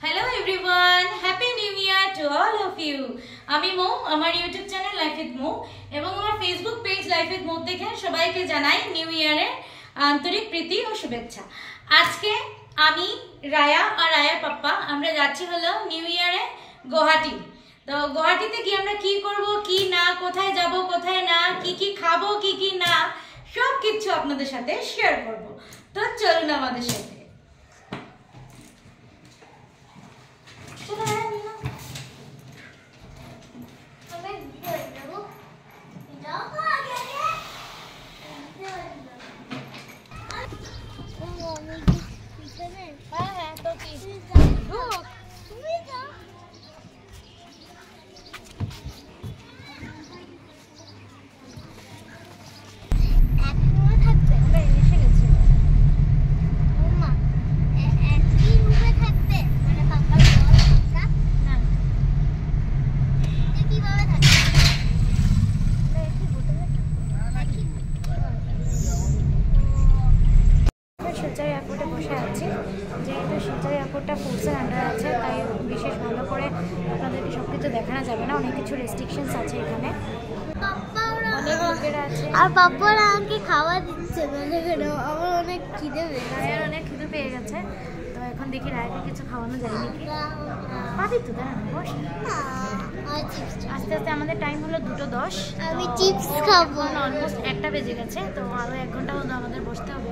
Hello everyone, happy new year to all of you. আমি মৌ, আমার YouTube channel life with মৌ এবং আমার Facebook page life with মৌ থেকে সবাইকে জানাই নিউ ইয়ারের আন্তরিক প্রীতি ও শুভেচ্ছা। আজকে আমি রায়া আর রায়ার পাপ্পা আমরা যাচ্ছি হলো নিউ ইয়ারে গুয়াহাটি। তো গুয়াহাটিতে গিয়ে আমরা কি করব, কি না, কোথায় যাব, কোথায় না, কি খাবো, কি না, সব কিছু আপনাদের সাথে শেয়ার করব। তো চলুন আমাদের সাথে। শিলচর এয়ারপোর্টে বসে আছি, যেহেতু শিলচর এয়ারপোর্টটা ফোর্সের আন্ডার আছে, তাই বিশেষ ভালো করে আপনাদেরকে সব কিছু দেখানো যাবে না, অনেক কিছু রেস্ট্রিকশনস আছে এখানে। অনেক লোকেরা আছে আর পাপ্পারা আমাকে খাওয়া দিচ্ছে, আমার অনেক খিদে পেয়ে রায়ার অনেক খিদে পেয়ে গেছে। তো এখন দেখি রায়াকে কিছু খাওয়ানো যায় নাকি, পাবি তো দাঁড়ান বস। আস্তে আস্তে আমাদের টাইম হলো 2:10, আমি চিপস খাবো। অলমোস্ট 1টা বেজে গেছে, তো আরো 1 ঘন্টা মতো আমাদের বসতে হবে।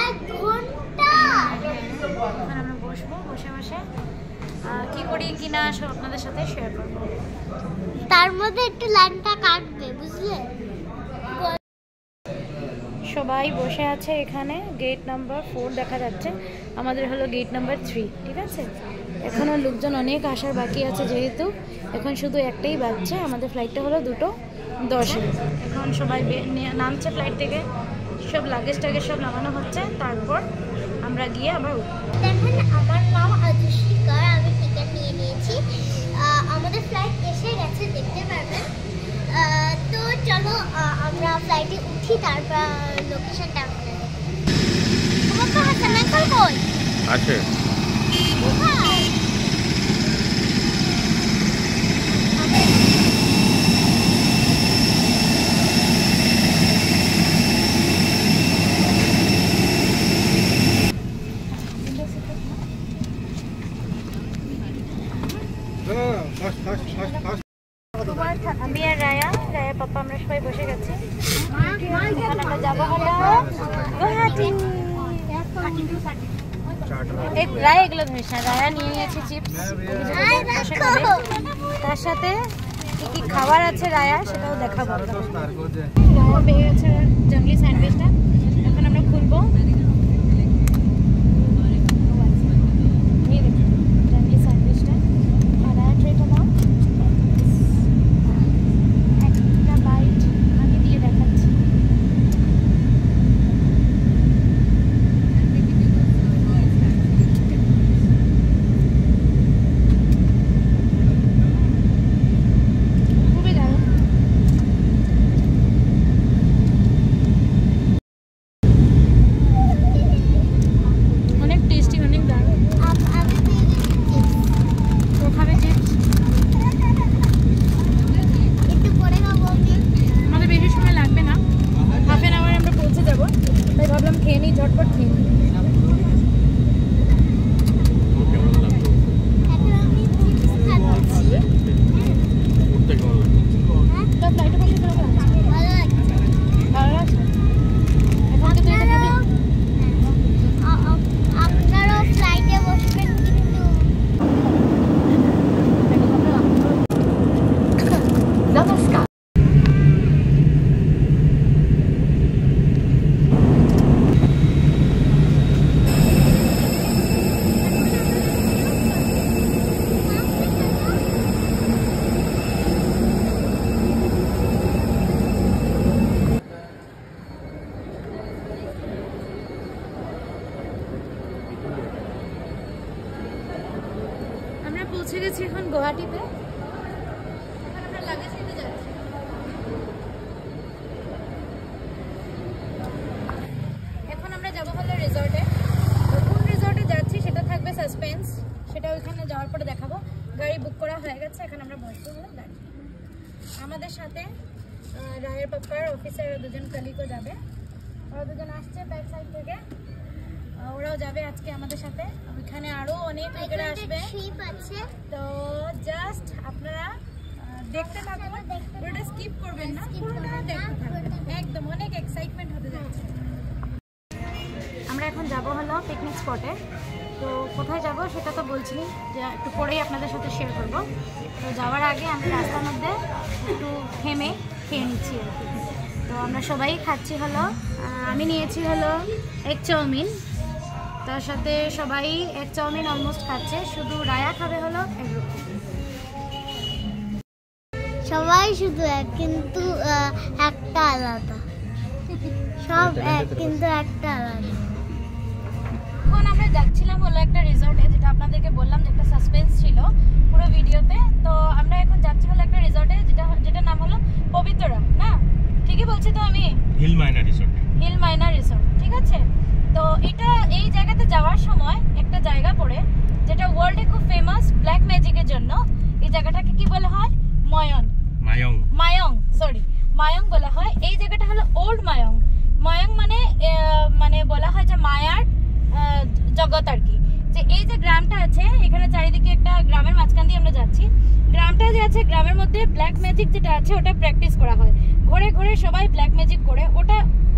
1 ঘন্টা এখন আমরা বসবো, বসে বসে কি করি কি না সব আপনাদের সাথে শেয়ার করবো। তার মধ্যে একটু লাইনটা কাটবে, বুঝলে? সবাই বসে আছে এখানে, গেট নাম্বার 4 দেখা যাচ্ছে, আমাদের হলো গেট নাম্বার 3, ঠিক আছে? এখনও লোকজন অনেক আসার বাকি আছে, যেহেতু এখন শুধু একটাই বাজছে, আমাদের ফ্লাইটটা হলো 2:10। এখন সবাই নামছে ফ্লাইট থেকে, সব লাগেজ টাগেজ সব নামানো হচ্ছে, তারপর আমরা গিয়ে আবার দেখেন। আমার নাম আজুশিকা, আমি টিকিট নিয়ে নিয়েছি, আমাদের ফ্লাইট এসে গেছে, দেখতে পারবেন। তো চলো আমরা ফ্লাইটে উঠি, তারপর লোকেশনটা আপনাদের তোমার হাসান আঙ্কেল কই আছে? কোথায়? আমি আর রায়ার পাপা আমরা সবাই বসে গেছি, আমরা যাবো হলো গুয়াহাটি। রায় এগুলো ধরিস না, রায়া নিয়ে নিয়েছে চিপস, তার সাথে কি খাবার আছে রায়া সেটাও দেখাবো। রায়া পেয়ে গেছে জঙ্গলি স্যান্ডউইচটা, এখন আমরা খুলবো। জঙ্গলি স্যান্ডউইচটা আর রায়া ট্রেটা দাও, একটা বাইট আমি দিয়ে দেখাচ্ছি। পৌঁছে গেছি এখন গুয়াহাটিতে। এখন আমরা লাগেজ নিতে যাচ্ছি। এখন আমরা যাব হলো রিসর্টে। কোন রিসর্টে যাচ্ছি সেটা থাকবে সাসপেন্স, সেটা ওইখানে যাওয়ার পরে দেখাবো। গাড়ি বুক করা হয়ে গেছে, এখন আমরা বসবো হলো গাড়ি। আমাদের সাথে রায়ের পাপার অফিসের দুজন কলিগও যাবে, ওরা দুজন আসছে ব্যাক সাইড থেকে, ওরাও যাবে আজকে আমাদের সাথে। ওইখানে আরও অনেক লোকেরা আসবে, তো জাস্ট আপনারা দেখতে থাকুন, পুরোটা স্কিপ করবেন না, পুরোটা দেখতে থাকুন, একদম অনেক এক্সাইটমেন্ট হতে যাচ্ছে। আমরা এখন যাব হলো পিকনিক স্পটে, তো কোথায় যাব সেটা তো বলছি, যে একটু পরেই আপনাদের সাথে শেয়ার করব। তো যাওয়ার আগে আমরা রাস্তার মধ্যে একটু থেমে খেয়ে নিচ্ছি আর কি। তো আমরা সবাই খাচ্ছি হলো, আমি নিয়েছি হলো এক চাউমিন, তার সাথে সবাই এক চাউমিন অলমোস্ট খাচ্ছে, শুধু রায়া খাবে হলো এক রুটি। সবাই শুধু এক, কিন্তু একটা আলাদা, সব এক কিন্তু একটা আলাদা। এখন আমরা যাচ্ছিলাম হলো একটা রিসর্টে, যেটা আপনাদেরকে বললাম যে একটা সাসপেন্স ছিল পুরো ভিডিওতে। তো আমরা এখন যাচ্ছি হলো একটা রিসর্টে, যেটা নাম হলো পবিত্রা, না ঠিকই বলছি তো আমি? হিল মাইনা রিসর্ট, ঠিক আছে। তো এটা এই জায়গাতে যাওয়ার সময় একটা জায়গা পড়ে, যেটা ওয়ার্ল্ডে খুব ফেমাস ব্ল্যাক ম্যাজিকের জন্য। এই জায়গাটাকে কি বলা হয়? মায়ং বলা হয়। এই জায়গাটা হলো ওল্ড মায়ং। মায়ং মানে বলা হয় যে মায়ার জগৎ আর কি। যে এই যে গ্রামটা আছে, এখানে চারিদিকে একটা গ্রামের মাঝখান দিয়ে আমরা যাচ্ছি। গ্রামটা যে আছে, গ্রামের মধ্যে ব্ল্যাক ম্যাজিক যেটা আছে ওটা প্র্যাকটিস করা হয়। ঘরে ঘরে সবাই ব্ল্যাক ম্যাজিক করে,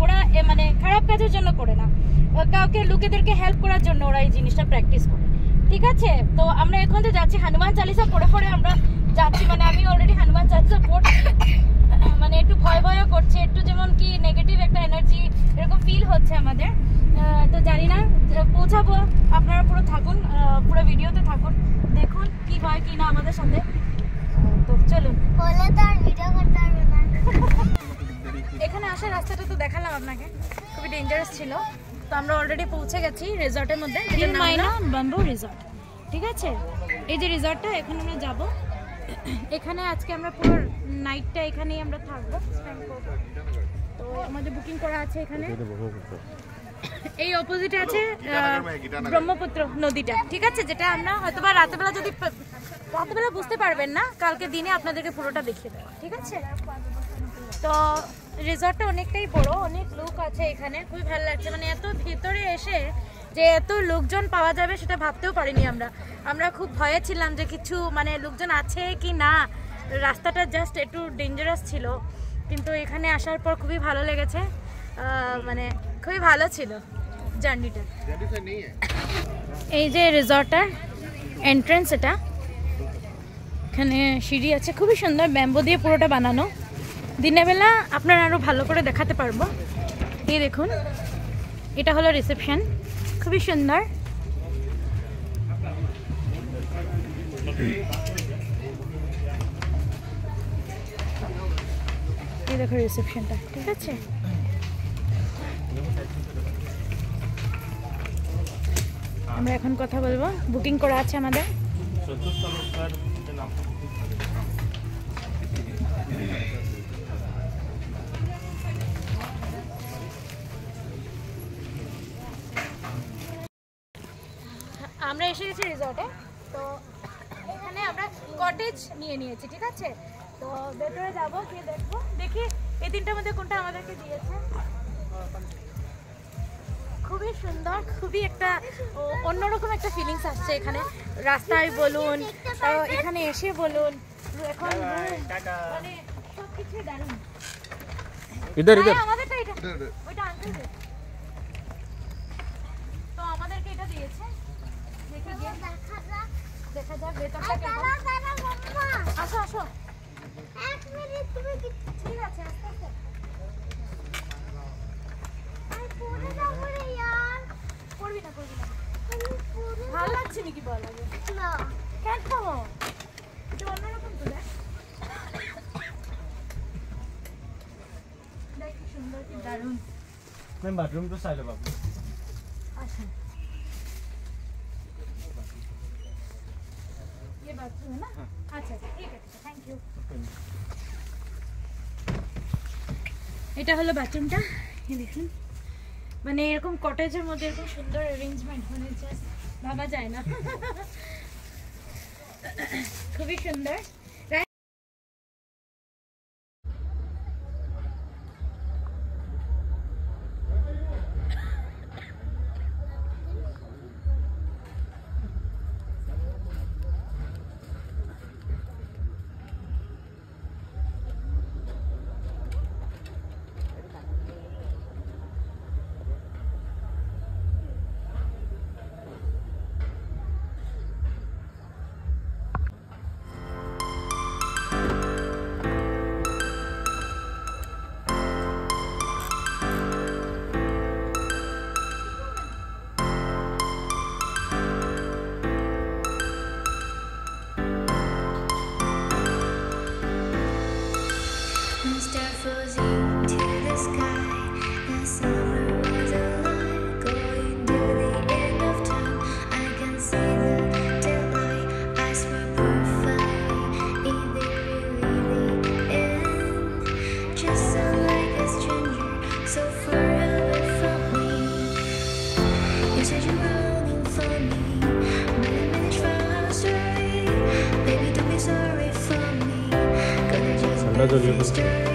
ওরা মানে খারাপ কাজের জন্য করে না, কাউকে লোকেদেরকে হেল্প করার জন্য ওরা এই জিনিসটা প্র্যাকটিস করে, ঠিক আছে। তো আমরা এখন যে যাচ্ছি হনুমান চালিসা পড়ে আমরা যাচ্ছি, মানে আমি অলরেডি হনুমান চালিসা পড়ছি, মানে একটু ভয়ও করছে, একটু যেমন কি নেগেটিভ একটা এনার্জি এরকম ফিল হচ্ছে আমাদের। তো জানি না পৌঁছাবো, আপনারা পুরো থাকুন, পুরো ভিডিওতে থাকুন, দেখুন কি হয় কি না আমাদের সাথে। তো চলুন, বলে তো আর ভিডিও করতে পারবে না। এখানে আসার রাস্তাটা তো দেখালাম আপনাকে, খুবই ডেঞ্জারাস ছিল। তো আমরা অলরেডি পৌঁছে গেছি রিসর্টের মধ্যে, হিল মাইনা বাম্বু রিসর্ট, ঠিক আছে। এই যে রিসর্টটা, এখানে আমরা যাব। এখানে আজকে আমরা পুরো নাইটটা এখানেই আমরা থাকবো, স্পেন্ড করব। তো আমাদের বুকিং করা আছে এখানে, এই অপোজিটে আছে ব্রহ্মপুত্র নদীটা, ঠিক আছে। যেটা আমরা হয়তো বা রাতেবেলা বুঝতে পারবেন না, কালকে দিনে আপনাদেরকে পুরোটা দেখিয়ে দেবো, ঠিক আছে। তো রিসর্টটা অনেকটাই বড়, অনেক লোক আছে এখানে, খুবই ভালো লাগছে। মানে এত ভিতরে এসে যে এত লোকজন পাওয়া যাবে সেটা ভাবতেও পারিনি আমরা খুব ভয়ে ছিলাম যে কিছু মানে লোকজন আছে কি না। রাস্তাটা জাস্ট একটু ডেঞ্জারাস ছিল, কিন্তু এখানে আসার পর খুবই ভালো লেগেছে, মানে খুবই ভালো ছিল জার্নিটা। এই যে রিসর্টটার এন্ট্রেন্স, এটা এখানে সিঁড়ি আছে, খুবই সুন্দর, ব্যাম্বো দিয়ে পুরোটা বানানো। দিনের বেলা আপনারা আরও ভালো করে দেখাতে পারবো। এই দেখুন, এটা হলো রিসেপশন, খুবই সুন্দর। এই দেখো রিসেপশনটা, ঠিক আছে। আমরা এখন কথা বলবো, বুকিং করা আছে আমাদের। আমরা এসে গেছি রিসর্টে, তো এখানে আমরা কটেজ নিয়েছি, ঠিক আছে। তো ভেতরে যাবো, গিয়ে দেখবো, দেখি এই তিনটার মধ্যে কোনটা আমাদেরকে দিয়েছে। খুবই সুন্দর, খুবই একটা অন্যরকম একটা ফিলিংস আসছে এখানে, রাস্তায় বলুন, এখানে এসে বলুন, এখন মানে সবকিছু দারুণ। আমাদেরটা এটা, ওইটা আনতে দে। তো আমাদেরকে এটা দিয়েছে, দেখি গিয়ে দেখা যাক ভেতরটা কেমন। আসো আসো, এক মিনিট, তুমি ঠিক আছে, আস্তে আস্তে। করবি না, ভালো লাগছে নাকি বল আগে? না, কেন খাবো, একটু অন্যরকম তো দেখ। দেখ কি সুন্দর, কি দারুণ। मैं बाथरूम तो साइड बाबू अच्छा, ये बाथरूम है ना? अच्छा ठीक है, थैंक यू। এটা হলো বাথরুমটা, এই দেখুন, মানে এরকম কটেজের মধ্যে এরকম সুন্দর অ্যারেঞ্জমেন্ট, মানে জাস্ট ভাবা যায় না। খুবই সুন্দর। ठंडा जल